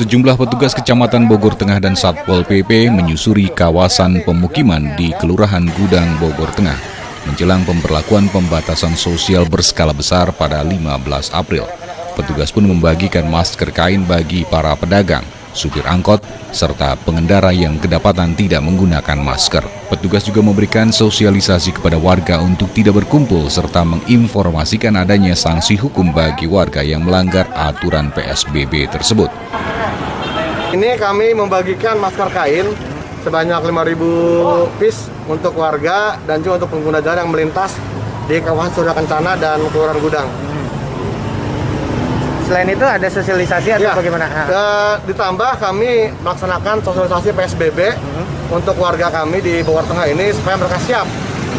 Sejumlah petugas Kecamatan Bogor Tengah dan Satpol PP menyusuri kawasan pemukiman di Kelurahan Gudang, Bogor Tengah, menjelang pemberlakuan pembatasan sosial berskala besar pada 15 April. Petugas pun membagikan masker kain bagi para pedagang, supir angkot, serta pengendara yang kedapatan tidak menggunakan masker. Petugas juga memberikan sosialisasi kepada warga untuk tidak berkumpul serta menginformasikan adanya sanksi hukum bagi warga yang melanggar aturan PSBB tersebut. Ini kami membagikan masker kain sebanyak 5.000 piece untuk warga dan juga untuk pengguna jalan yang melintas di kawasan Surya Kencana dan Kelurahan Gudang. Selain itu ada sosialisasi atau bagaimana? Ditambah kami melaksanakan sosialisasi PSBB untuk warga kami di Bogor Tengah ini supaya mereka siap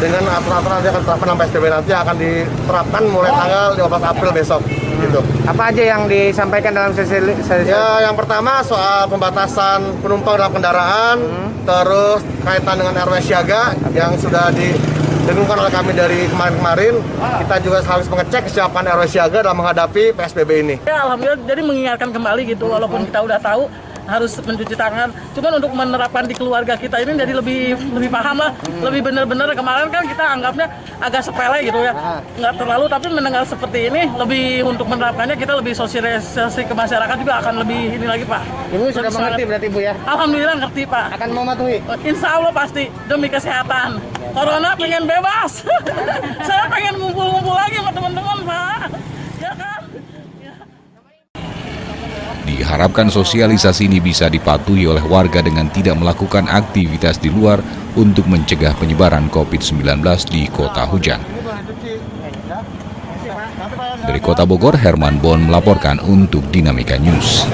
dengan aturan-aturan yang akan diterapkan dalam PSBB nanti akan diterapkan mulai tanggal 15 April besok. Gitu. Apa aja yang disampaikan dalam sosialisasi? Ya, yang pertama soal pembatasan penumpang dalam kendaraan, terus kaitan dengan RW siaga yang sudah didengungkan oleh kami dari kemarin-kemarin. Kita juga harus mengecek kesiapan RW siaga dalam menghadapi PSBB ini. Ya, alhamdulillah, jadi mengingatkan kembali gitu, walaupun kita udah tahu harus mencuci tangan, cuman untuk menerapkan di keluarga kita ini jadi lebih paham lah, lebih benar-benar. Kemarin kan kita anggapnya agak sepele gitu ya, nggak terlalu, tapi mendengar seperti ini lebih untuk menerapkannya kita lebih sosialisasi ke masyarakat juga akan lebih ini lagi Pak. Ibu sudah mengerti berarti Bu ya? Alhamdulillah ngerti Pak. Akan mematuhi? Insya Allah pasti, demi kesehatan. Corona pengen bebas, saya pengen ngumpul-ngumpul lagi sama teman-teman Pak, ya kan? Diharapkan sosialisasi ini bisa dipatuhi oleh warga dengan tidak melakukan aktivitas di luar untuk mencegah penyebaran COVID-19 di kota hujan. Dari Kota Bogor, Herman Bon melaporkan untuk Dinamika News.